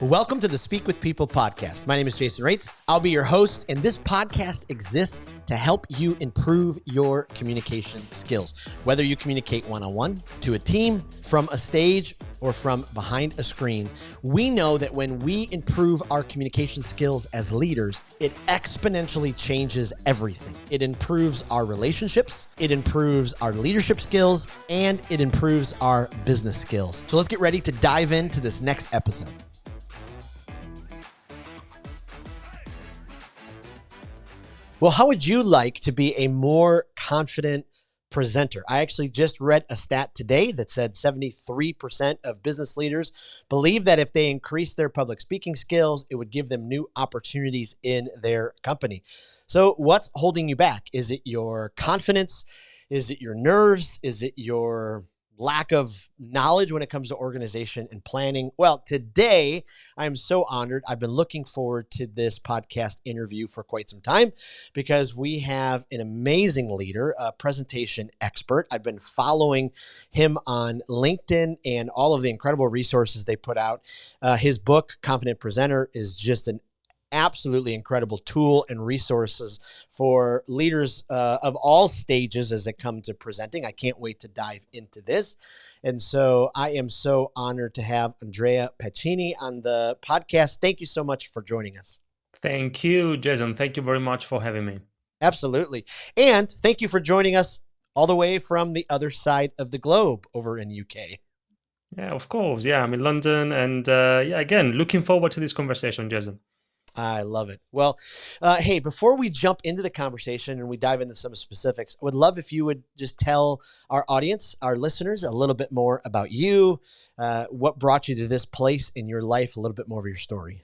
Welcome to the Speak with People podcast. My name is Jason Raitz. I'll be your host, and this podcast exists to help you improve your communication skills. Whether you communicate one-on-one, to a team, from a stage, or from behind a screen, we know that when we improve our communication skills as leaders, it exponentially changes everything. It improves our relationships, it improves our leadership skills, and it improves our business skills. So let's get ready to dive into this next episode. Well, how would you like to be a more confident presenter? I actually just read a stat today that said 73% of business leaders believe that if they increase their public speaking skills, it would give them new opportunities in their company. So what's holding you back? Is it your confidence? Is it your nerves? Is it your lack of knowledge when it comes to organization and planning? Well, today I am so honored. I've been looking forward to this podcast interview for quite some time because we have an amazing leader, a presentation expert. I've been following him on LinkedIn and all of the incredible resources they put out. His book, Confident Presenter, is just an absolutely incredible tool and resources for leaders of all stages as it comes to presenting. I can't wait to dive into this. And so I am so honored to have Andrea Pancini on the podcast. Thank you so much for joining us. Thank you, Jason. Thank you very much for having me. Absolutely. And thank you for joining us all the way from the other side of the globe over in UK. Yeah, of course. Yeah, I'm in London. And again, looking forward to this conversation, Jason. I love it. Well, hey, before we jump into the conversation and we dive into some specifics, I would love if you would just tell our audience, our listeners, a little bit more about you, what brought you to this place in your life, a little bit more of your story.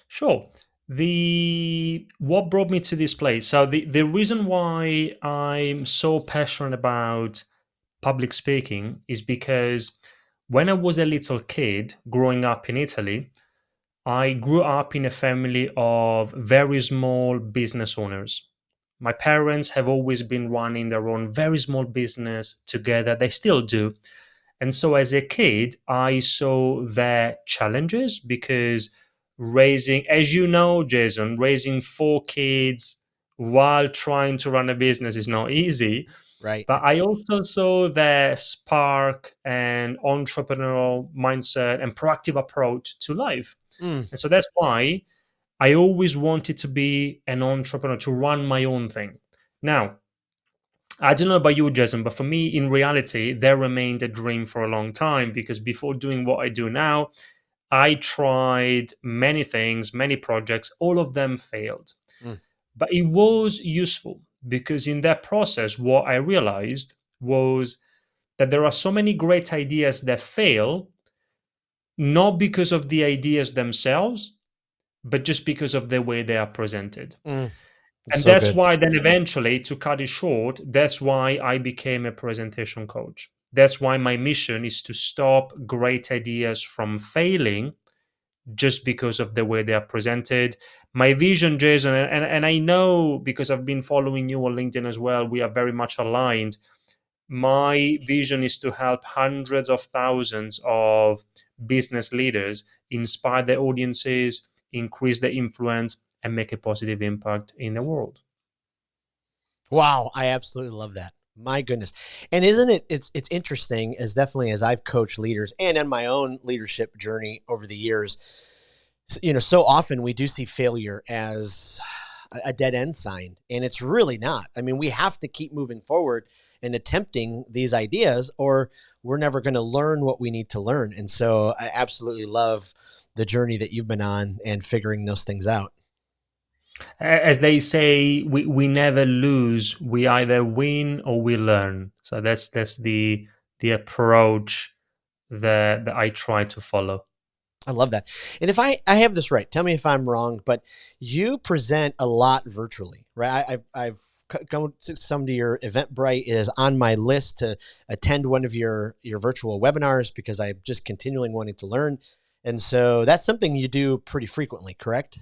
Sure. What brought me to this place? So the reason why I'm so passionate about public speaking is because when I was a little kid growing up in Italy, I grew up in a family of very small business owners. My parents have always been running their own very small business together. They still do. And so as a kid, I saw their challenges because as you know, Jason, raising 4 kids while trying to run a business is not easy. Right. But I also saw their spark and entrepreneurial mindset and proactive approach to life. Mm, And so that's why I always wanted to be an entrepreneur, to run my own thing. Now, I don't know about you, Jason, but for me, in reality, that remained a dream for a long time because before doing what I do now, I tried many things, many projects, all of them failed. mm, But it was useful because in that process, what I realized was that there are so many great ideas that fail, not because of the ideas themselves, but just because of the way they are presented. mm. And So that's good. why then eventually, to cut it short, that's why I became a presentation coach. That's why my mission is to stop great ideas from failing just because of the way they are presented. My vision, Jason, and I know because I've been following you on LinkedIn as well, we are very much aligned. My vision is to help hundreds of thousands of business leaders inspire their audiences, increase their influence, and make a positive impact in the world. Wow, I absolutely love that. My goodness. And isn't it it's interesting as definitely as I've coached leaders and in my own leadership journey over the years, so often we do see failure as a dead end sign, and it's really not. I mean, we have to keep moving forward and attempting these ideas, or we're never going to learn what we need to learn. And so I absolutely love the journey that you've been on and figuring those things out. As they say, we never lose. We either win or we learn. So that's the approach that I try to follow. I love that. And if I have this right, tell me if I'm wrong, but you present a lot virtually, right? I've gone to some of your Eventbrite is on my list to attend one of your virtual webinars because I'm just continually wanting to learn. And so that's something you do pretty frequently, correct?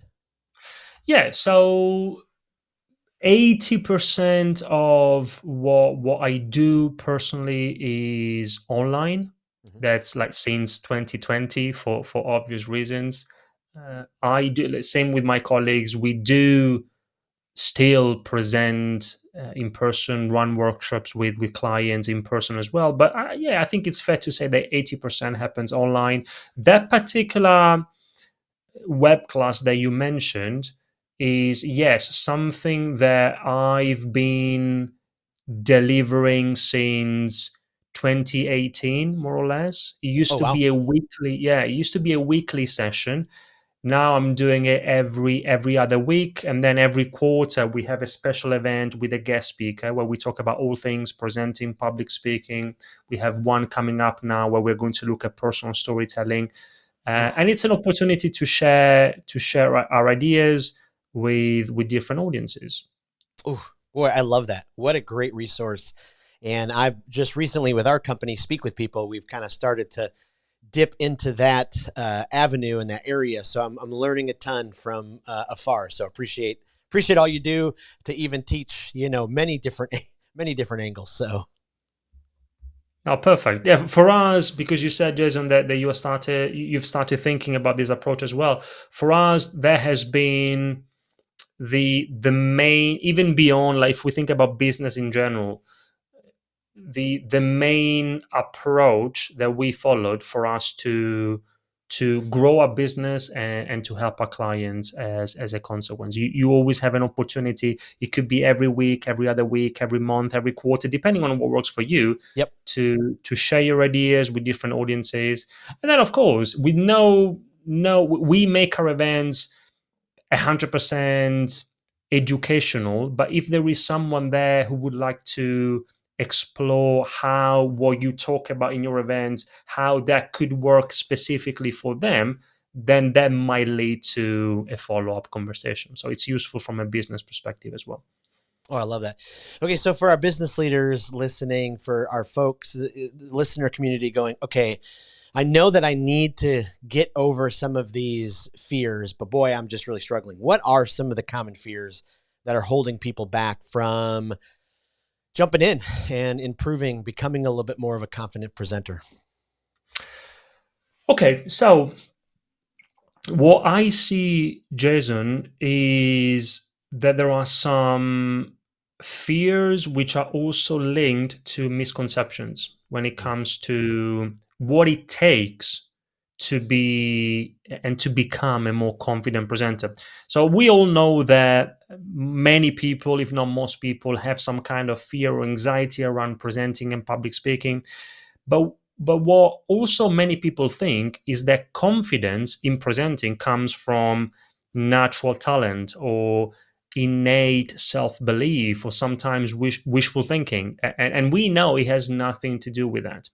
Yeah. So 80% of what I do personally is online. Mhm. That's like since 2020 for obvious reasons. I do same with my colleagues. We do still present in person, run workshops with clients in person as well. But yeah, I think it's fair to say that 80% happens online. That particular web class that you mentioned is, yes, something that I've been delivering since 2018, more or less. It Oh used to wow. be a weekly, yeah, it used to be a weekly session. Now I'm doing it every other week, and then every quarter we have a special event with a guest speaker where we talk about all things presenting, public speaking. We have one coming up now where we're going to look at personal storytelling, Oof. and it's an opportunity to share our ideas with different audiences. Oof. Boy, I love that. What a great resource. And I've just recently with our company, Speak with People, we've kind of started to dip into that avenue in that area. So I'm learning a ton from afar. So appreciate all you do to even teach, many different many different angles. So Oh, perfect. Yeah, for us, because you said, Jason, that you've started thinking about this approach as well. For us, that has been the main, even beyond, like if we think about business in general, the main approach that we followed for us to grow our business and to help our clients as a consequence. You always have an opportunity. It could be every week, every other week, every month, every quarter, depending on what works for you, yep. to share your ideas with different audiences. And then of course, we know we make our events 100% educational, but if there is someone there who would like to explore how what you talk about in your events, how that could work specifically for them, then that might lead to a follow-up conversation. So it's useful from a business perspective as well. Oh, I love that. Okay, so for our business leaders listening, for our folks, the listener community going, okay, I know that I need to get over some of these fears, but boy, I'm just really struggling. What are some of the common fears that are holding people back from jumping in and improving, becoming a little bit more of a confident presenter? Okay, so what I see, Jason, is that there are some fears which are also linked to misconceptions when it Mm, comes to what it takes to be and to become a more confident presenter. So we all know that many people, if not most people, have some kind of fear or anxiety around presenting and public speaking. But what also many people think is that confidence in presenting comes from natural talent or innate self-belief or sometimes wishful thinking, and we know it has nothing to do with that.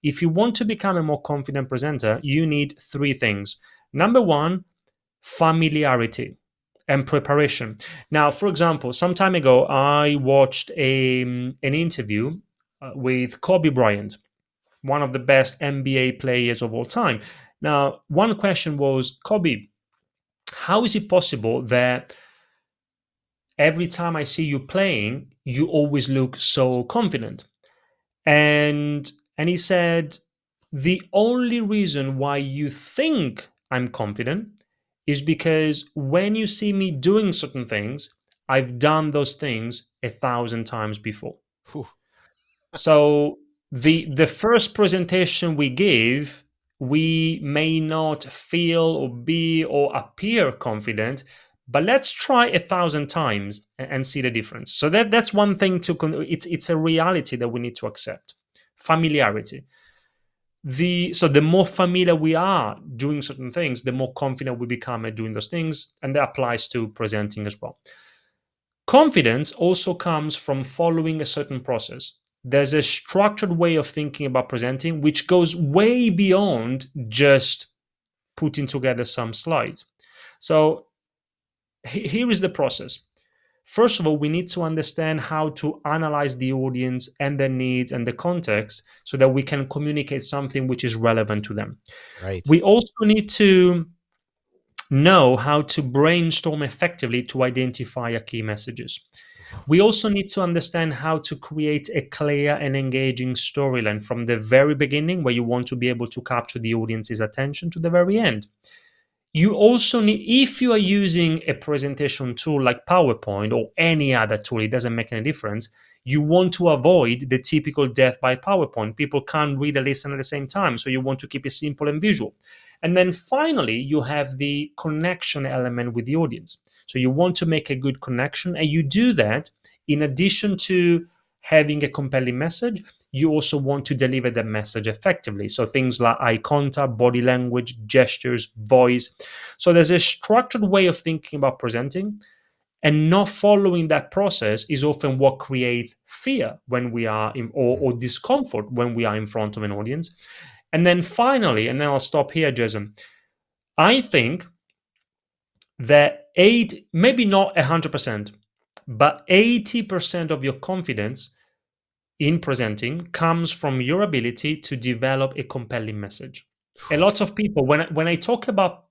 If you want to become a more confident presenter, you need three things. Number one, familiarity and preparation. Now, for example, some time ago I watched an interview with Kobe Bryant, one of the best NBA players of all time. Now, one question was, Kobe, how is it possible that every time I see you playing, you always look so confident? And he said, the only reason why you think I'm confident is because when you see me doing certain things, I've done those things 1,000 times before. whew. So the first presentation we give, we may not feel or be or appear confident, but let's try 1,000 times and see the difference. So that's one thing it's a reality that we need to accept. Familiarity. The more familiar we are doing certain things, the more confident we become at doing those things, and that applies to presenting as well. Confidence also comes from following a certain process. There's a structured way of thinking about presenting, which goes way beyond just putting together some slides. So here is the process. First of all, we need to understand how to analyze the audience and their needs and the context so that we can communicate something which is relevant to them. Right. We also need to know how to brainstorm effectively to identify our key messages. We also need to understand how to create a clear and engaging storyline from the very beginning, where you want to be able to capture the audience's attention, to the very end. You also need, if you are using a presentation tool like PowerPoint or any other tool, it doesn't make any difference. You want to avoid the typical death by PowerPoint. People can't read and listen at the same time. So you want to keep it simple and visual. And then finally, you have the connection element with the audience. So you want to make a good connection. And you do that in addition to having a compelling message. You also want to deliver the message effectively. So things like eye contact, body language, gestures, voice. So there's a structured way of thinking about presenting, and not following that process is often what creates fear when we are in, or discomfort when we are in front of an audience. And then finally, and then I'll stop here, Jason. I think that maybe not 100%, but 80% of your confidence in presenting comes from your ability to develop a compelling message. A lot of people, when I talk about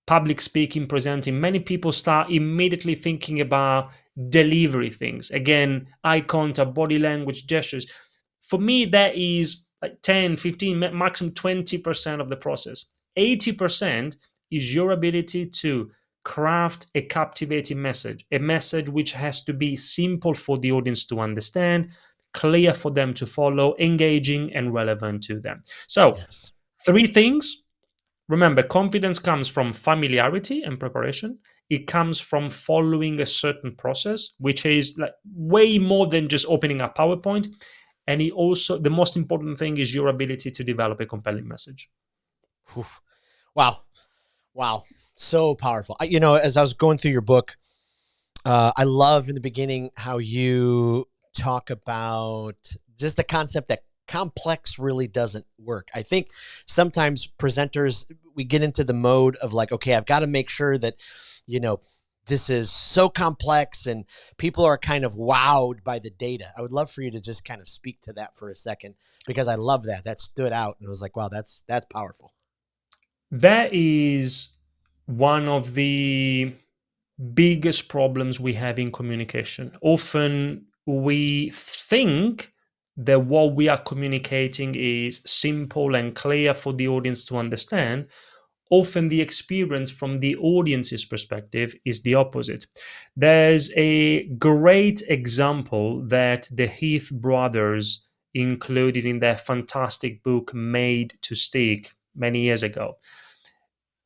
public speaking, presenting, many people start immediately thinking about delivery things. Again, eye contact, body language, gestures. For me, that is like 10, 15, maximum 20% of the process. 80% is your ability to craft a captivating message, a message which has to be simple for the audience to understand, clear for them to follow, engaging and relevant to them. So, Yes. three things. Remember, confidence comes from familiarity and preparation. It comes from following a certain process, which is like way more than just opening a PowerPoint. And it also, the most important thing is your ability to develop a compelling message. Whew. Wow. Wow. So powerful. As I was going through your book, I love in the beginning how you talk about just the concept that complex really doesn't work. I think sometimes presenters, we get into the mode of like, okay, I've got to make sure that, you know, this is so complex and people are kind of wowed by the data. I would love for you to just kind of speak to that for a second, because I love that. That stood out and it was like, wow, that's powerful. That is one of the biggest problems we have in communication. Often we think that what we are communicating is simple and clear for the audience to understand. Often the experience from the audience's perspective is the opposite. There's a great example that the Heath brothers included in their fantastic book Made to Stick many years ago.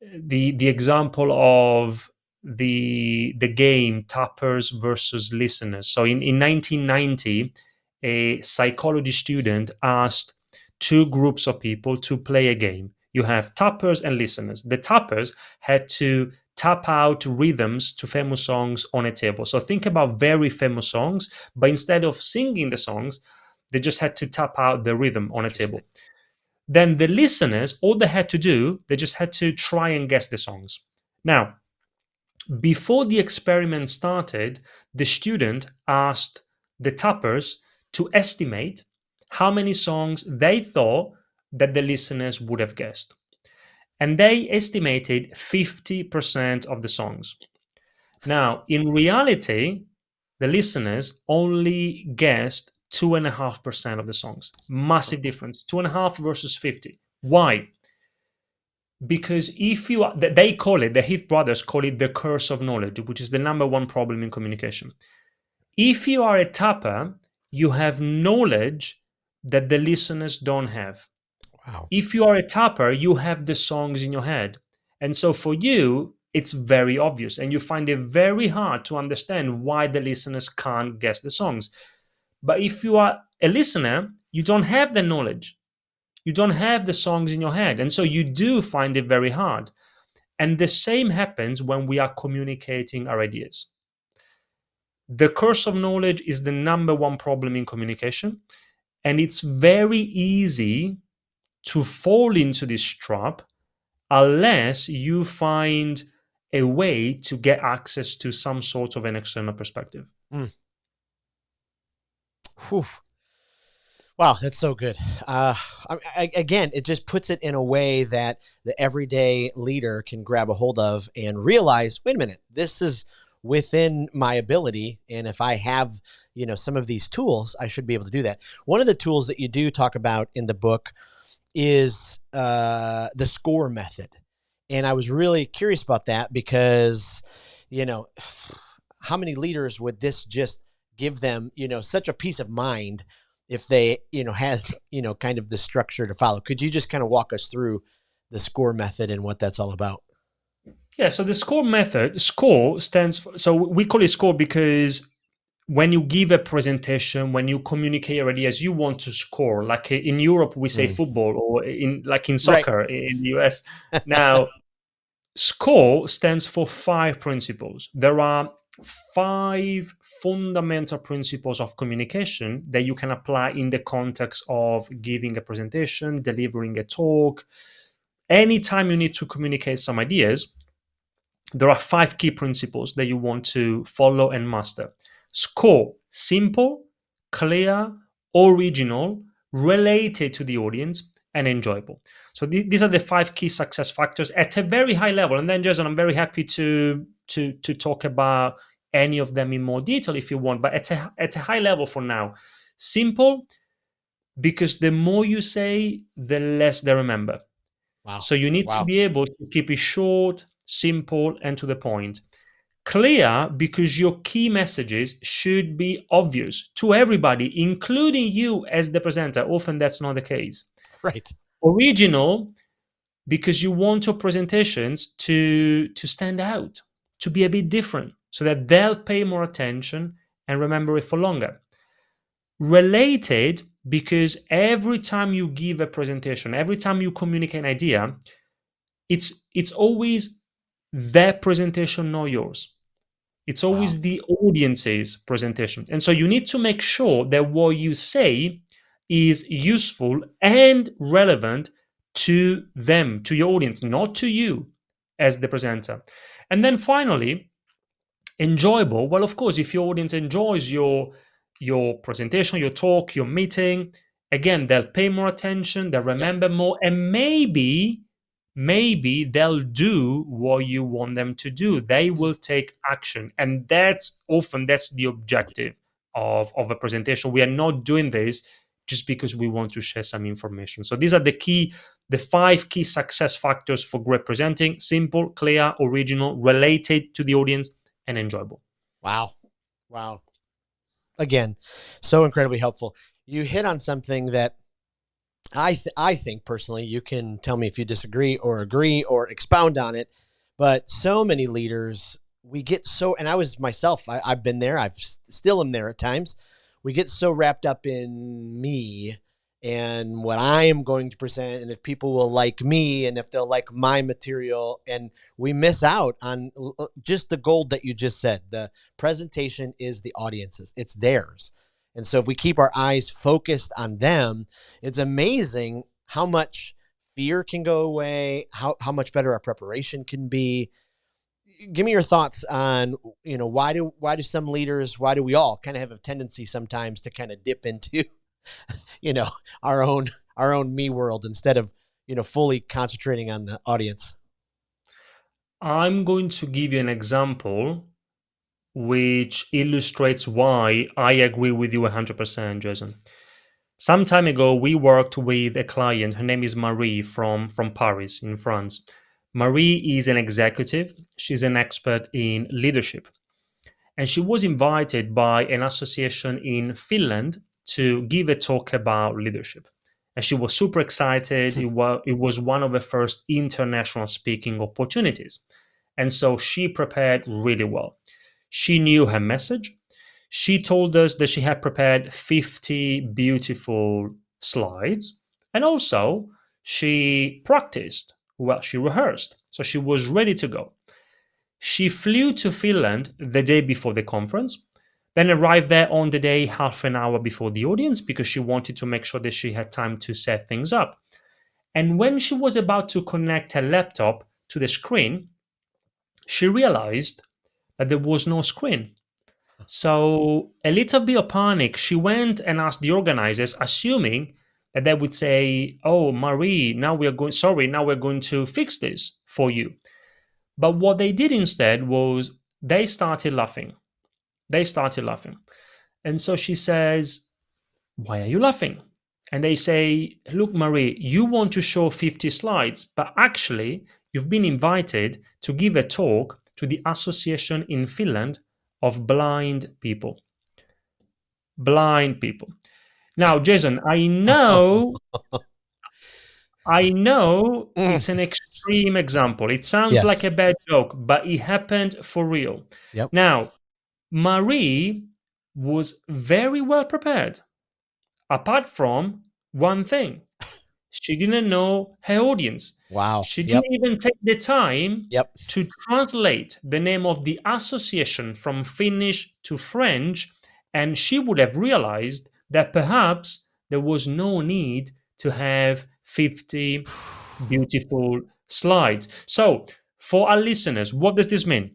The example of the game tappers versus listeners. So in 1990, a psychology student asked two groups of people to play a game. You have tappers and listeners. The tappers had to tap out rhythms to famous songs on a table. So think about very famous songs, but instead of singing the songs, they just had to tap out the rhythm on a Interesting. table. Then the listeners, all they had to do, they just had to try and guess the songs. Now, before the experiment started, the student asked the tappers to estimate how many songs they thought that the listeners would have guessed. And they estimated 50% of the songs. Now, in reality, the listeners only guessed 2.5% of the songs. Massive difference. 2.5 versus 50. Why? Because if you are, they call it, the Heath brothers call it the curse of knowledge, which is the number one problem in communication. If you are a tapper, you have knowledge that the listeners don't have. Wow. If you are a tapper, you have the songs in your head. And so for you, it's very obvious. And you find it very hard to understand why the listeners can't guess the songs. But if you are a listener, you don't have the knowledge. You don't have the songs in your head. And so you do find it very hard. And the same happens when we are communicating our ideas. The curse of knowledge is the number one problem in communication. And it's very easy to fall into this trap unless you find a way to get access to some sort of an external perspective. Mm. Whew. Wow, that's so good. Again, it just puts it in a way that the everyday leader can grab a hold of and realize, wait a minute, this is within my ability. And if I have, some of these tools, I should be able to do that. One of the tools that you do talk about in the book is the score method. And I was really curious about that because, you know, how many leaders would this just give them, such a peace of mind if they, had, kind of the structure to follow? Could you just kind of walk us through the score method and what that's all about? Yeah, so the score method, score stands for, so we call it score because when you give a presentation, when you communicate your ideas, you want to score. Like in Europe, we say Mm. football, or in Right. soccer in the US. Now, SCORE stands for 5 principles. There are 5 fundamental principles of communication that you can apply in the context of giving a presentation, delivering a talk. Anytime you need to communicate some ideas, there are 5 key principles that you want to follow and master. SCORE: simple, clear, original, related to the audience, and enjoyable. So these are the 5 key success factors at a very high level. And then, Jason, I'm very happy to talk about any of them in more detail if you want. But at a high level for now, simple, because the more you say, the less they remember. Wow. So you need to Wow. be able to keep it short, simple, and to the point. Clear, because your key messages should be obvious to everybody, including you as the presenter. Often that's not the case. Right. Original, because you want your presentations to stand out, to be a bit different, so that they'll pay more attention and remember it for longer. Related, because every time you give a presentation, every time you communicate an idea, it's always their presentation, not yours. It's Wow. always the audience's presentation. And so you need to make sure that what you say is useful and relevant to them, to your audience, not to you as the presenter. And then finally, enjoyable. Well, of course, if your audience enjoys your presentation, your talk, your meeting, again, they'll pay more attention, they'll Yep. remember more, and maybe they'll do what you want them to do. They will take action. And that's the objective of a presentation. We are not doing this just because we want to share some information. So these are the 5 key success factors for great presenting: simple, clear, original, related to the audience, and enjoyable. Wow. Wow. Again, so incredibly helpful. You hit on something that I think personally, you can tell me if you disagree or agree or expound on it. But so many leaders, we get so, and I was myself, I've been there, I've still am there at times. We get so wrapped up in me and what I am going to present, and if people will like me and if they'll like my material. And we miss out on just the gold that you just said. The presentation is the audience's, it's theirs. And so if we keep our eyes focused on them, it's amazing how much fear can go away, how much better our preparation can be. Give me your thoughts on, why do some leaders, why do we all kind of have a tendency sometimes to kind of dip into, you know, our own me world instead of, fully concentrating on the audience? I'm going to give you an example which illustrates why I agree with you 100%, Jason. Some time ago, we worked with a client. Her name is Marie from Paris in France. Marie is an executive. She's an expert in leadership. And she was invited by an association in Finland to give a talk about leadership. And she was super excited. It was one of the first international speaking opportunities. And so she prepared really well. She knew her message. She told us that she had prepared 50 beautiful slides. And also, she practiced. Well, she rehearsed. So she was ready to go. She flew to Finland the day before the conference, then arrived there on the day half an hour before the audience because she wanted to make sure that she had time to set things up. And when she was about to connect her laptop to the screen, she realized that there was no screen. So, a little bit of panic, she went and asked the organizers, assuming that they would say, "Oh, Marie, now we're going to fix this for you." But what they did instead was They started laughing. They started laughing. And so she says, "Why are you laughing?" And they say, "Look, Marie, you want to show 50 slides, but actually, you've been invited to give a talk to the association in Finland of blind people." Blind people. Now, Jason, I know it's Mm. an extreme example. It sounds like Yes. a bad joke, but it happened for real. Yep. Now, Marie was very well prepared, apart from one thing. She didn't know her audience. Wow. She Yep. didn't even take the time Yep. to translate the name of the association from Finnish to French, and she would have realized that perhaps there was no need to have 50 beautiful slides. So, for our listeners, what does this mean?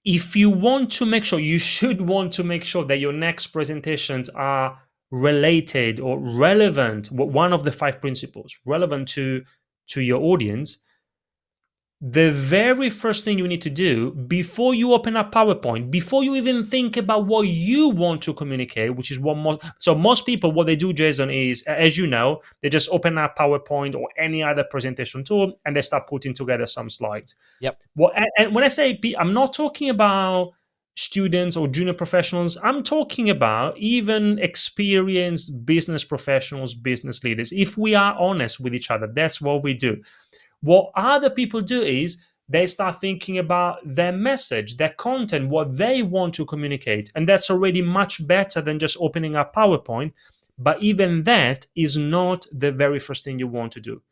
If you want to make sure, you should want to make sure that your next presentations are related or relevant, one of the five principles, relevant to your audience. The very first thing you need to do before you open up PowerPoint, before you even think about what you want to communicate, which is what most people, what they do, Jason, is, as you know, they just open up PowerPoint or any other presentation tool and they start putting together some slides. Yep. Well, and when I say I'm not talking about students or junior professionals. I'm talking about even experienced business professionals, business leaders. If we are honest with each other, that's what we do. What other people do is they start thinking about their message, their content, what they want to communicate. And that's already much better than just opening up PowerPoint. But even that is not the very first thing you want to do.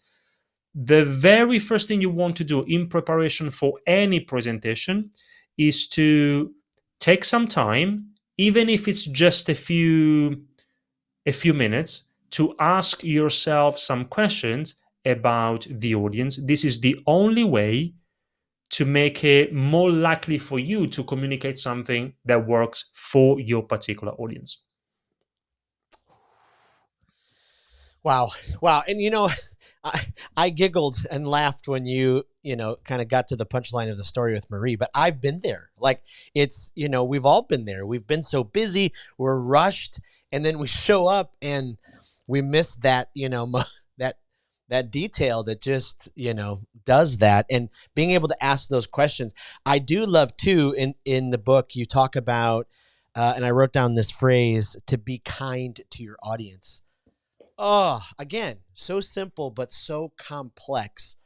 The very first thing you want to do in preparation for any presentation is to take some time, even if it's just a few minutes, to ask yourself some questions about the audience. This is the only way to make it more likely for you to communicate something that works for your particular audience. Wow. Wow. And I, I giggled and laughed when you kind of got to the punchline of the story with Marie, but I've been there. Like we've all been there. We've been so busy, we're rushed, and then we show up and we miss that, that that detail that just, does that. And being able to ask those questions. I do love too in the book you talk about and I wrote down this phrase, to be kind to your audience. Oh, again, so simple but so complex.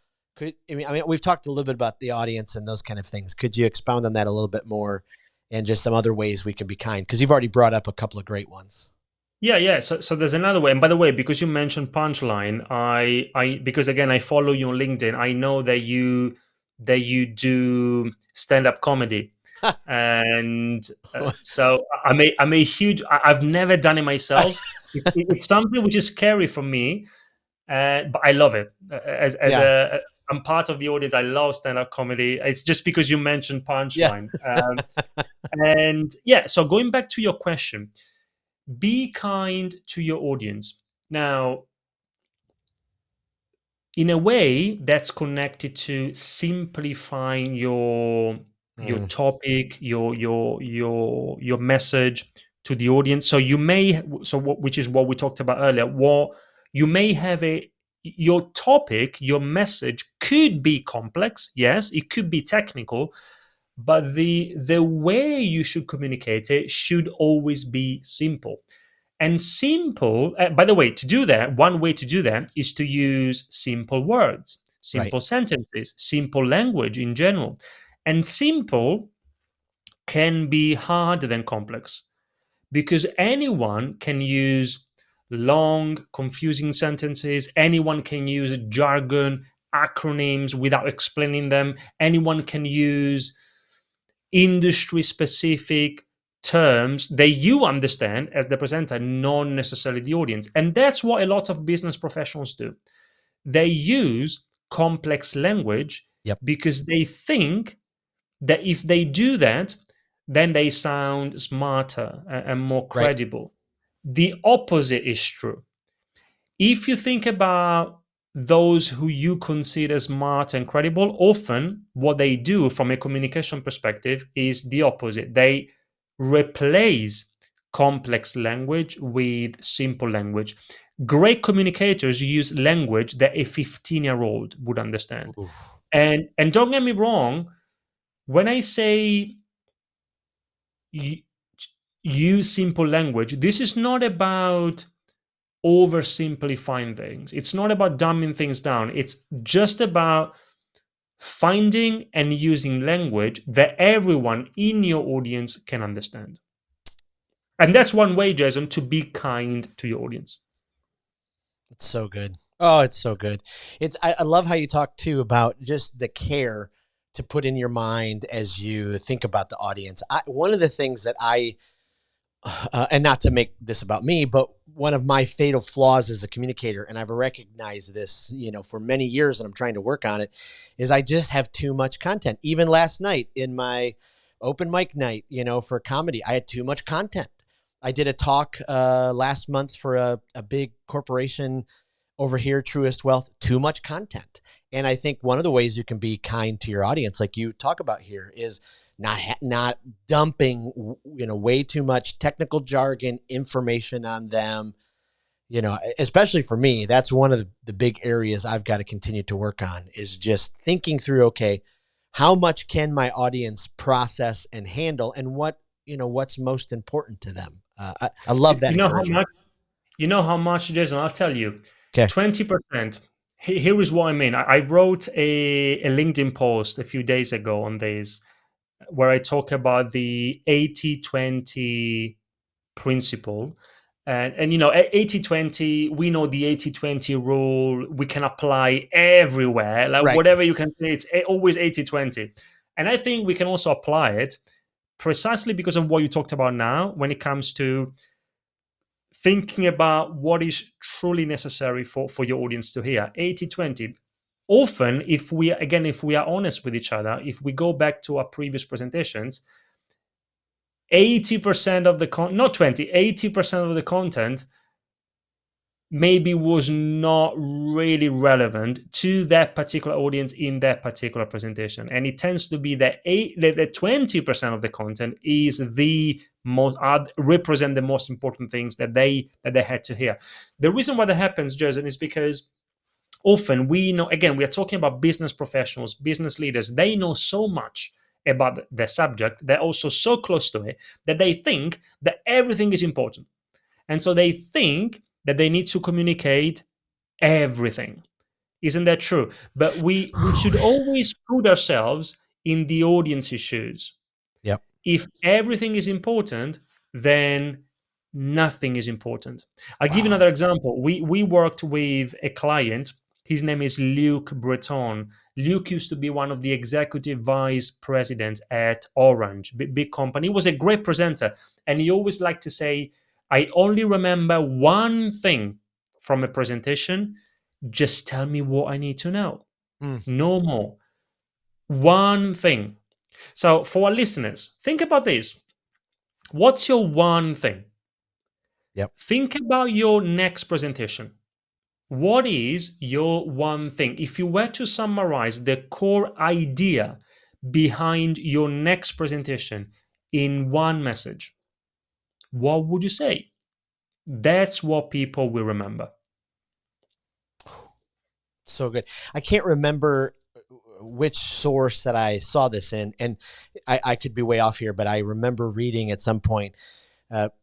I mean, we've talked a little bit about the audience and those kind of things. Could you expound on that a little bit more, and just some other ways we can be kind? Because you've already brought up a couple of great ones. Yeah, yeah. So there's another way. And by the way, because you mentioned punchline, I because again I follow you on LinkedIn. I know that you do stand up comedy, and so I'm a huge. I've never done it myself. It's something which is scary for me, but I love it. As Yeah, I'm part of the audience. I love stand up comedy. It's just because you mentioned yeah, punchline, and yeah. So going back to your question, be kind to your audience. Now, in a way that's connected to simplifying your mm, topic, your message to the audience. So which is what we talked about earlier. What you may have your topic, your message could be complex. Yes, it could be technical, but the way you should communicate it should always be simple. And simple, by the way, to do that, one way to do that is to use simple words, right, simple sentences, simple language in general. And simple can be harder than complex, because anyone can use long, confusing sentences, anyone can use jargon, acronyms without explaining them, anyone can use industry specific terms that you understand as the presenter, not necessarily the audience. And that's what a lot of business professionals do. They use complex language yep, because they think that if they do that, then they sound smarter and more right, credible. The opposite is true. If you think about those who you consider smart and credible, often what they do from a communication perspective is the opposite. They replace complex language with simple language. Great communicators use language that a 15-year-old would understand. Ooh. And don't get me wrong, when I say use simple language, this is not about oversimplifying things. It's not about dumbing things down. It's just about finding and using language that everyone in your audience can understand. And that's one way, Jason, to be kind to your audience. It's so good. Oh, it's so good. I love how you talk too about just the care to put in your mind as you think about the audience. One of the things that and not to make this about me, but one of my fatal flaws as a communicator, and I've recognized this, for many years, and I'm trying to work on it, is I just have too much content. Even last night in my open mic night, for comedy, I had too much content. I did a talk last month for a big corporation over here, Truest Wealth, too much content. And I think one of the ways you can be kind to your audience, like you talk about here, is not dumping way too much technical jargon information on them. Especially for me, that's one of the big areas I've got to continue to work on, is just thinking through, okay, how much can my audience process and handle, and what's most important to them. I love that You know how encouragement. much? You know how much, Jason? I'll tell you. Okay. 20%. Here is what I mean. I wrote a LinkedIn post a few days ago on this, where I talk about the 80-20 principle. And 80-20, we know the 80-20 rule, we can apply everywhere. Like Right. whatever you can say, it's always 80-20. And I think we can also apply it precisely because of what you talked about now when it comes to thinking about what is truly necessary for your audience to hear. 80-20. Often, if we are honest with each other, if we go back to our previous presentations, 80% of the not 20, 80% of the content maybe was not really relevant to that particular audience in that particular presentation. And it tends to be that 20% of the content is the most represent the most important things that they had to hear. The reason why that happens, Jason, is because often we know, again, we are talking about business professionals, business leaders. They know so much about the subject, they're also so close to it, that they think that everything is important. And so they think that they need to communicate everything. Isn't that true? But we should always put ourselves in the audience's shoes. Yep. If everything is important, then nothing is important. I'll give you Wow. another example. We worked with a client. His name is Luc Breton. Luc used to be one of the executive vice presidents at Orange, big company. He was a great presenter, and he always liked to say, "I only remember one thing from a presentation. Just tell me what I need to know. Mm. No more. One thing." So, for our listeners, think about this. What's your one thing? Yep. Think about your next presentation. What is your one thing? If you were to summarize the core idea behind your next presentation in one message, what would you say? That's what people will remember. So good. I can't remember which source that I saw this in, and I could be way off here, but I remember reading at some point,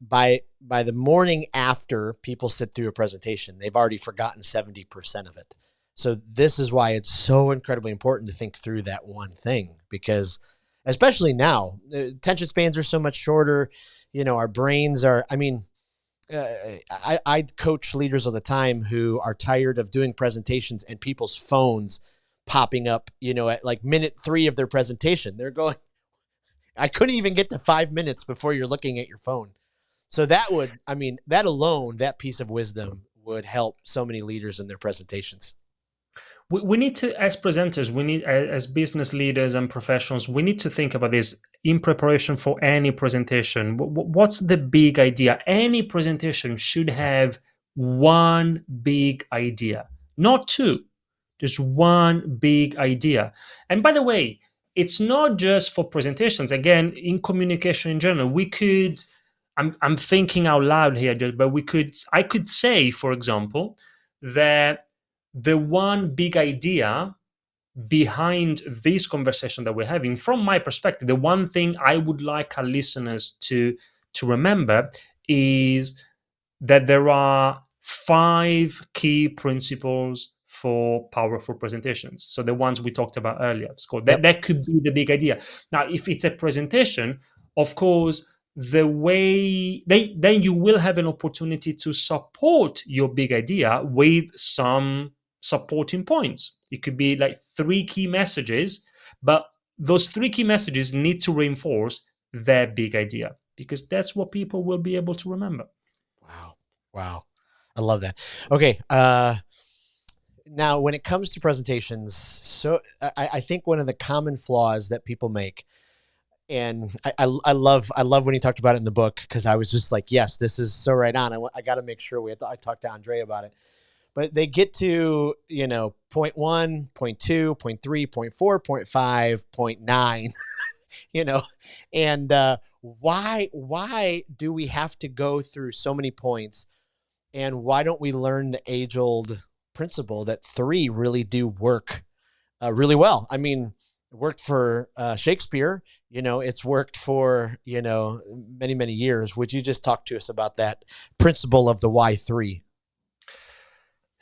by the morning after people sit through a presentation, they've already forgotten 70% of it. So this is why it's so incredibly important to think through that one thing, because especially now, attention spans are so much shorter. Our brains are. I mean, I coach leaders all the time who are tired of doing presentations and people's phones popping up, at like minute 3 of their presentation. They're going, I couldn't even get to 5 minutes before you're looking at your phone. So that alone, that piece of wisdom would help so many leaders in their presentations. We need to, as presenters, we need, as business leaders and professionals, we need to think about this in preparation for any presentation. What's the big idea? Any presentation should Yep. have one big idea, not two, just one big idea. And by the way, it's not just for presentations. Again, in communication in general, we could, I'm thinking out loud here, but I could say, for example, that the one big idea behind this conversation that we're having, from my perspective, the one thing I would like our listeners to remember is that there are five key principles for powerful presentations. So the ones we talked about earlier. It's called that. Yep. That could be the big idea. Now, if it's a presentation, of course, the way then you will have an opportunity to support your big idea with some supporting points. It could be like three key messages, but those three key messages need to reinforce their big idea, because that's what people will be able to remember. Wow. Wow. I love that. Okay. Now, when it comes to presentations, so I think one of the common flaws that people make, and I love when he talked about it in the book, because I was just like, yes, this is so right on. I got to make sure I talked to Andrea about it. But they get to, point one, point two, point three, point four, point five, point nine, you know, and why do we have to go through so many points? And why don't we learn the age old principle that three really do work really well? I mean, it worked for Shakespeare, it's worked for, many, many years. Would you just talk to us about that principle of the why three?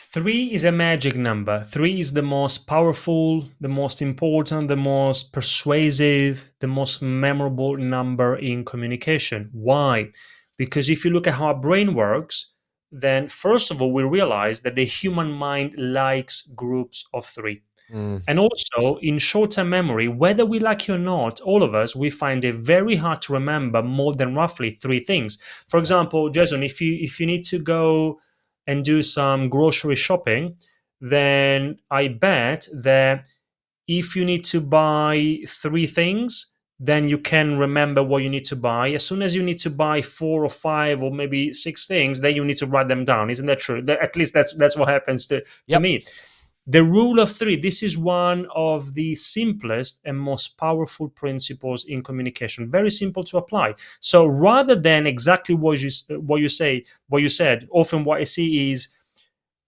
Three is a magic number. Three is the most powerful, the most important, the most persuasive, the most memorable number in communication. Why? Because if you look at how our brain works, then first of all, we realize that the human mind likes groups of three. Mm, And also, in short-term memory, whether we like it or not, all of us, we find it very hard to remember more than roughly three things. For yeah. example, Jason, if you need to go and do some grocery shopping, then I bet that if you need to buy three things, then you can remember what you need to buy. As soon as you need to buy four or five or maybe six things, then you need to write them down. Isn't that true? At least that's what happens to Yep. me. The rule of three, this is one of the simplest and most powerful principles in communication. Very simple to apply. So rather than exactly what you said, often what I see is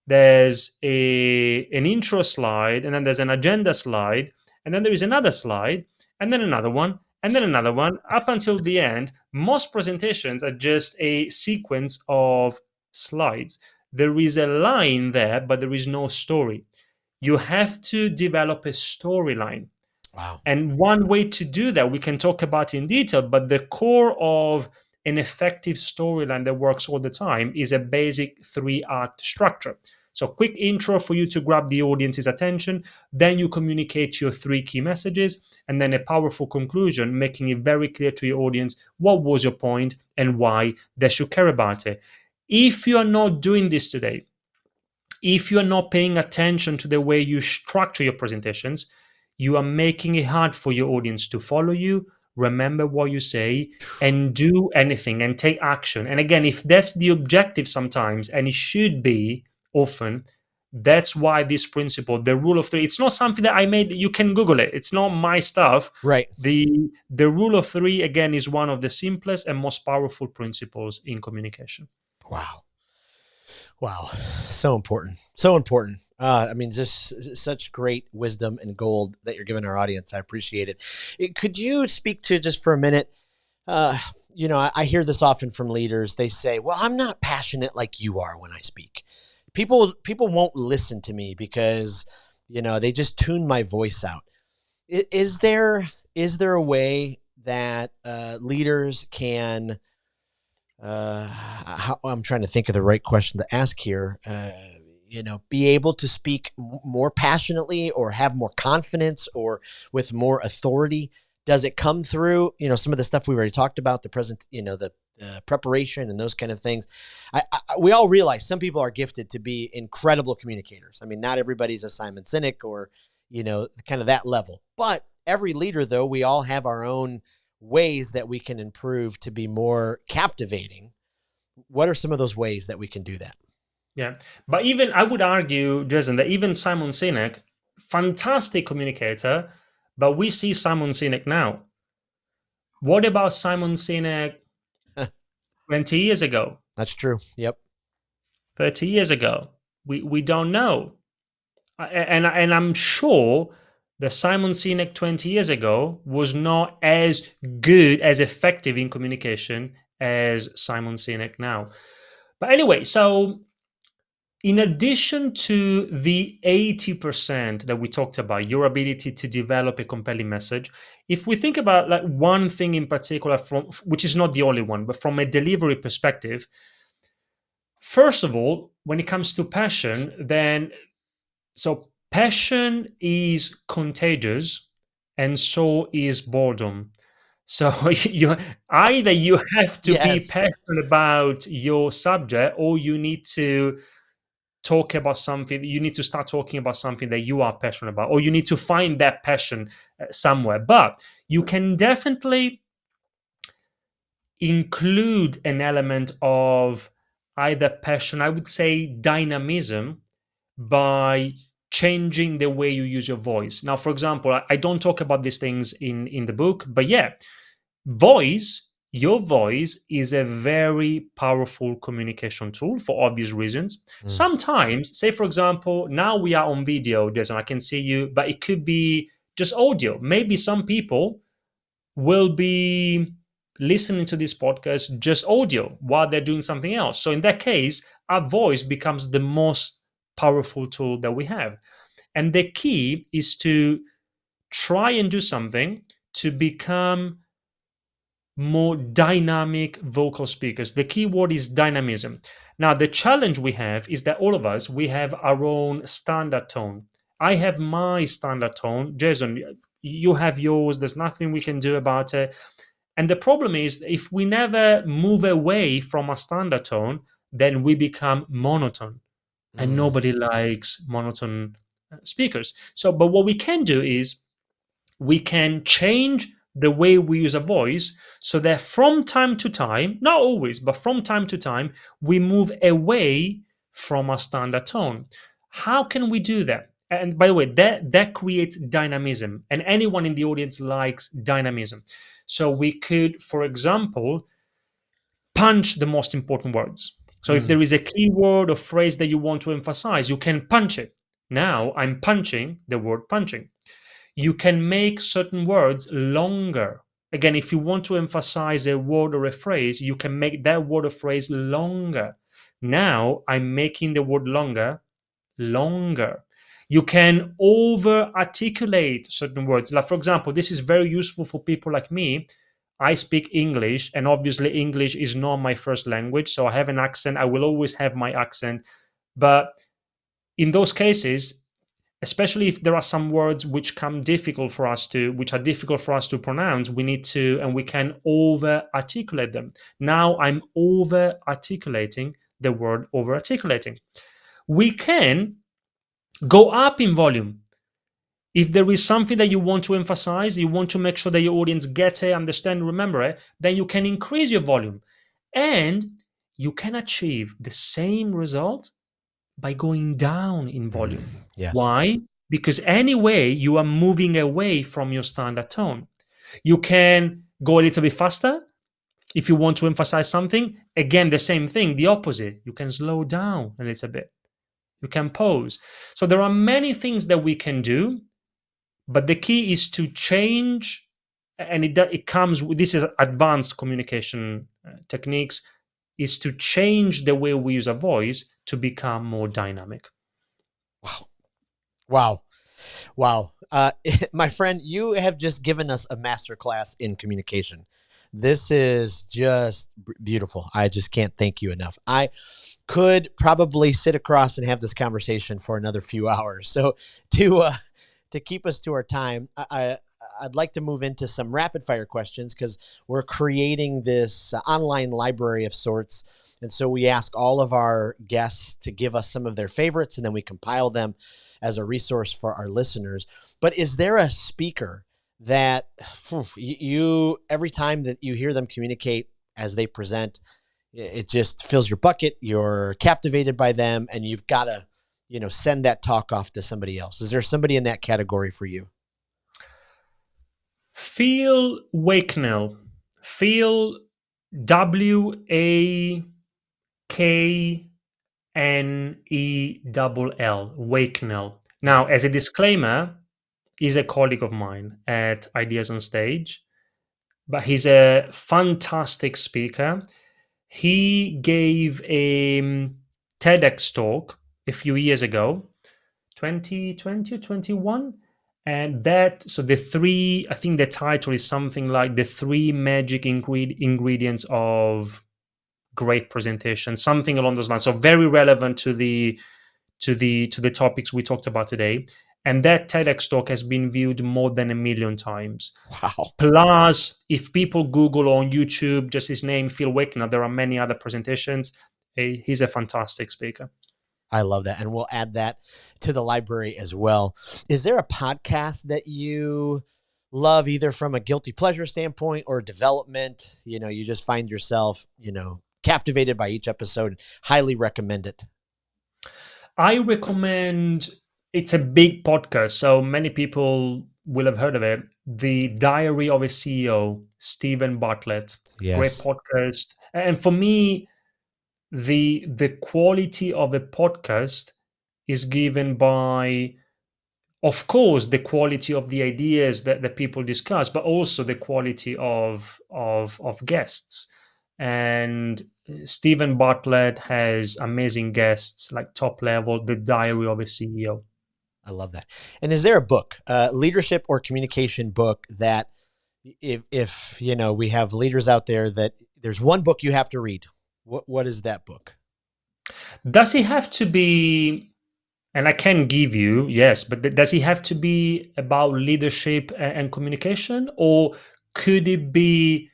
there's an intro slide, and then there's an agenda slide, and then there is another slide, and then another one, and then another one, up until the end. Most presentations are just a sequence of slides. There is a line there, but there is no story. You have to develop a storyline. Wow. And one way to do that, we can talk about in detail, but the core of an effective storyline that works all the time is a basic three-act structure. So, quick intro for you to grab the audience's attention, then you communicate your three key messages, and then a powerful conclusion, making it very clear to your audience what was your point and why they should care about it. If you are not doing this today, if you're not paying attention to the way you structure your presentations, you are making it hard for your audience to follow you, remember what you say, and do anything and take action. And again, if that's the objective sometimes, and it should be often, that's why this principle, the rule of three, it's not something that I made. You can Google it. It's not my stuff. Right. The rule of three, again, is one of the simplest and most powerful principles in communication. Wow. Wow. So important. So important. I mean, just such great wisdom and gold that you're giving our audience. I appreciate it. Could you speak to, just for a minute? I hear this often from leaders. They say, well, I'm not passionate like you are when I speak. People won't listen to me because, they just tune my voice out. Is there a way that leaders can, I'm trying to think of the right question to ask here, be able to speak more passionately or have more confidence or with more authority? Does it come through, some of the stuff we already talked about, the present, the preparation and those kind of things? We all realize some people are gifted to be incredible communicators. I mean, not everybody's a Simon Sinek or, kind of that level, but every leader, though, we all have our own ways that we can improve to be more captivating. What are some of those ways that we can do that? Yeah. But even I would argue, Jason, that even Simon Sinek, fantastic communicator, but we see Simon Sinek now. What about Simon Sinek 20 years ago, That's true. Yep. 30 years ago? We don't know. And I'm sure that Simon Sinek 20 years ago was not as good, as effective in communication as Simon Sinek now. But anyway, so in addition to the 80% that we talked about, your ability to develop a compelling message, if we think about like one thing in particular, from which is not the only one, but from a delivery perspective, first of all, when it comes to passion, then so passion is contagious, and so is boredom. So you either you have to be Yes. passionate about your subject, or you need to talk about something. You need to start talking about something that you are passionate about, or you need to find that passion somewhere. But you can definitely include an element of either passion, I would say dynamism, by changing the way you use your voice. Now, for example, I don't talk about these things in the book, but yeah, voice, your voice is a very powerful communication tool for obvious reasons. Mm. Sometimes, say for example, now we are on video, Jason, I can see you, but it could be just audio. Maybe some people will be listening to this podcast just audio while they're doing something else. So in that case, our voice becomes the most powerful tool that we have. And the key is to try and do something to become more dynamic vocal speakers. The key word is dynamism. Now, the challenge we have is that all of us, we have our own standard tone. I have my standard tone. Jason, you have yours. There's nothing we can do about it. And the problem is, if we never move away from a standard tone, then we become monotone. And Mm. nobody likes monotone speakers. So, but what we can do is we can change the way we use a voice so that from time to time, not always, but from time to time, we move away from a standard tone. How can we do that? And by the way, that creates dynamism, and anyone in the audience likes dynamism. So we could, for example, punch the most important words. So if Mm. there is a keyword or phrase that you want to emphasize, you can punch it. Now I'm punching the word punching. You can make certain words longer. Again, if you want to emphasize a word or a phrase, you can make that word or phrase longer. Now I'm making the word longer. You can over articulate certain words. Like, for example, this is very useful for people like me. I speak English, and obviously, English is not my first language. So I have an accent. I will always have my accent. But in those cases, especially if there are some words which which are difficult for us to pronounce, we need to, and we can over articulate them. Now I'm over articulating the word over articulating. We can go up in volume. If there is something that you want to emphasize, you want to make sure that your audience gets it, understand, remember it, then you can increase your volume. And you can achieve the same result by going down in Mm. volume. Yes. Why? Because anyway, you are moving away from your standard tone. You can go a little bit faster if you want to emphasize something. Again, the same thing, the opposite. You can slow down a little bit. You can pause. So there are many things that we can do, but the key is to change, and it comes with this is advanced communication techniques, is to change the way we use a voice to become more dynamic. Wow. Wow. Wow. My friend, you have just given us a masterclass in communication. This is just beautiful. I just can't thank you enough. I could probably sit across and have this conversation for another few hours. So to keep us to our time, I'd like to move into some rapid fire questions because we're creating this online library of sorts. And so we ask all of our guests to give us some of their favorites, and then we compile them as a resource for our listeners. But is there a speaker that you every time that you hear them communicate as they present, it just fills your bucket. You're captivated by them, and you've got to, send that talk off to somebody else. Is there somebody in that category for you? Phil Wakenell. Phil Waknell. Wakenell. Yeah. Now, as a disclaimer, he's a colleague of mine at Ideas on Stage, but he's a fantastic speaker. He gave a TEDx talk a few years ago, 2020 or 21. And so the three, I think the title is something like the three magic ingredients of great presentation, something along those lines. So very relevant to the topics we talked about today. And that TEDx talk has been viewed more than 1 million times. Wow. Plus, if people Google on YouTube just his name, Phil Wickner, there are many other presentations. He's a fantastic speaker. I love that. And we'll add that to the library as well. Is there a podcast that you love, either from a guilty pleasure standpoint or development? You just find yourself, captivated by each episode. Highly recommend it. I recommend, it's a big podcast, so many people will have heard of it. The Diary of a CEO, Stephen Bartlett. Great Yes. podcast. And for me, the quality of a podcast is given by, of course, the quality of the ideas that people discuss, but also the quality of guests. And Stephen Bartlett has amazing guests, like top level, The Diary of a CEO. I love that. And is there a book, leadership or communication book, that if we have leaders out there, that there's one book you have to read? What is that book? Does it have to be, and I can give you, yes, but does it have to be about leadership and communication? Or could it be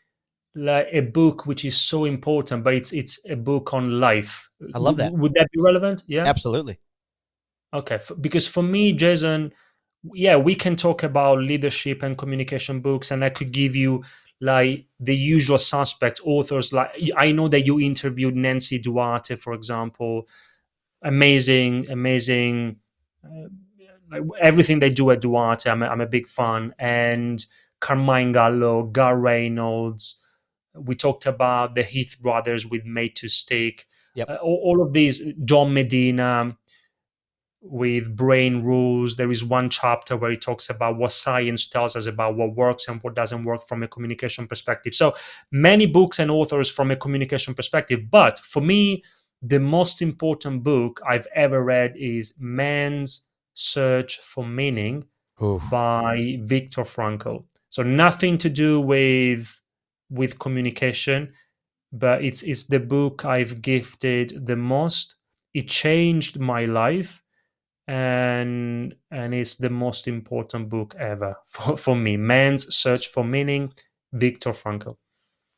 like a book which is so important, but it's a book on life? I love that. Would that be relevant? Yeah. Absolutely. Okay. Because for me, Jason, yeah, we can talk about leadership and communication books, and I could give you like the usual suspect authors. Like, I know that you interviewed Nancy Duarte, for example. Amazing, amazing. Like everything they do at Duarte, I'm a big fan. And Carmine Gallo, Gar Reynolds. We talked about the Heath brothers with Made to Stick. Yep. All of these, John Medina with Brain Rules. There is one chapter where he talks about what science tells us about what works and what doesn't work from a communication perspective. So many books and authors from a communication perspective. But for me, the most important book I've ever read is Man's Search for Meaning Ooh, by Viktor Frankl. So nothing to do with communication, but it's the book I've gifted the most. It changed my life, and it's the most important book ever for me. Man's Search for Meaning, Viktor Frankl.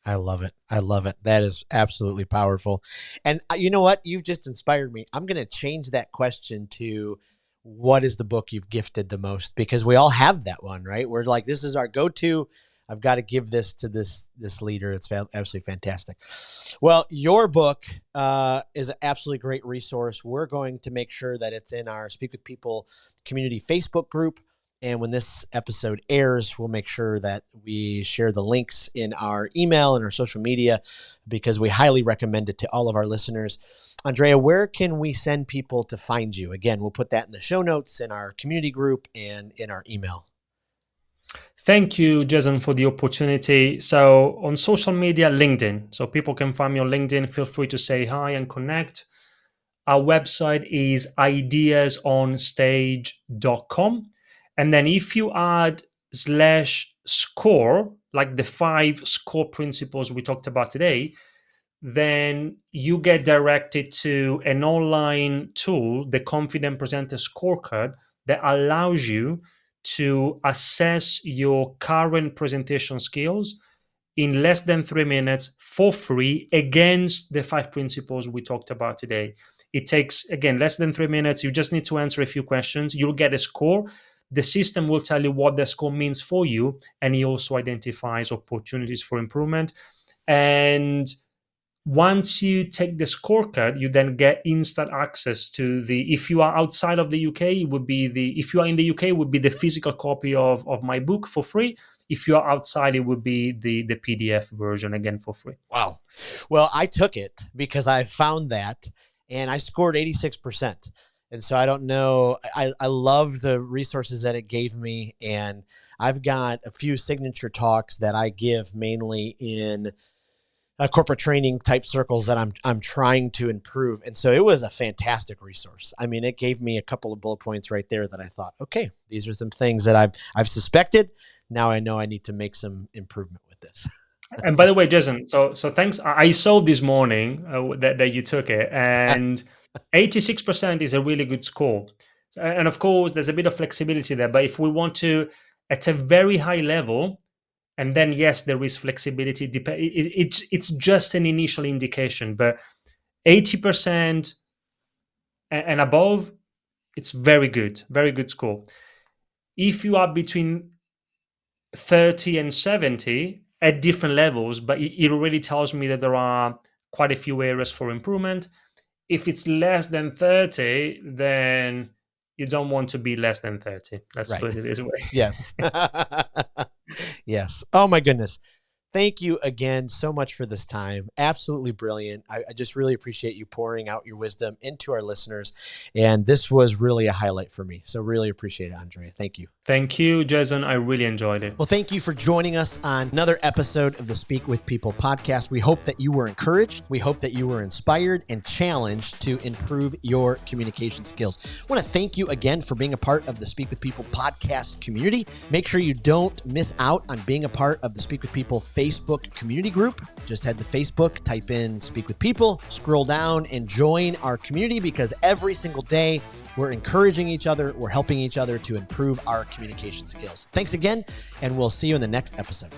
I love it. I love it. That is absolutely powerful. And you know what? You've just inspired me. I'm going to change that question to, what is the book you've gifted the most? Because we all have that one, right? We're like, this is our go-to. I've got to give this to this leader. It's absolutely fantastic. Well, your book is an absolutely great resource. We're going to make sure that it's in our Speak with People community Facebook group. And when this episode airs, we'll make sure that we share the links in our email and our social media, because we highly recommend it to all of our listeners. Andrea, where can we send people to find you? Again, we'll put that in the show notes, in our community group, and in our email. Thank you, Jason, for the opportunity. So on social media, LinkedIn. So people can find me on LinkedIn. Feel free to say hi and connect. Our website is ideasonstage.com. And then if you add /score, like the 5 score principles we talked about today, then you get directed to an online tool, the Confident Presenter Scorecard, that allows you to assess your current presentation skills in less than 3 minutes for free against the 5 principles we talked about today. It takes, again, less than 3 minutes. You just need to answer a few questions. You'll get a score. The system will tell you what the score means for you, and it also identifies opportunities for improvement. And Once you take the scorecard, you then get instant access to if you are outside of the UK, it would be if you are in the UK, it would be the physical copy of my book for free. If you are outside, it would be the PDF version, again, for free. Wow. Well, I took it because I found that and I scored 86%. And so I don't know. I love the resources that it gave me. And I've got a few signature talks that I give mainly in corporate training type circles that I'm trying to improve. And so it was a fantastic resource. I mean, it gave me a couple of bullet points right there that I thought, okay, these are some things that I've suspected. Now I know I need to make some improvement with this. And by the way, Jason, so thanks. I saw this morning that you took it, and 86% is a really good score. And of course, there's a bit of flexibility there. But if we want to, at a very high level, and then yes, there is flexibility. It's just an initial indication, but 80% and above, it's very good score. If you are between 30 and 70 at different levels, but it already tells me that there are quite a few areas for improvement. If it's less than 30, then you don't want to be less than 30. Let's Right. put it this way. Yes. Yes. Oh my goodness. Thank you again so much for this time. Absolutely brilliant. I just really appreciate you pouring out your wisdom into our listeners. And this was really a highlight for me. So really appreciate it, Andrea. Thank you. Thank you, Jason. I really enjoyed it. Well, thank you for joining us on another episode of the Speak with People podcast. We hope that you were encouraged. We hope that you were inspired and challenged to improve your communication skills. I want to thank you again for being a part of the Speak with People podcast community. Make sure you don't miss out on being a part of the Speak with People Facebook community group. Just head to Facebook, type in Speak with People, scroll down and join our community, because every single day we're encouraging each other, we're helping each other to improve our communication skills. Thanks again, and we'll see you in the next episode.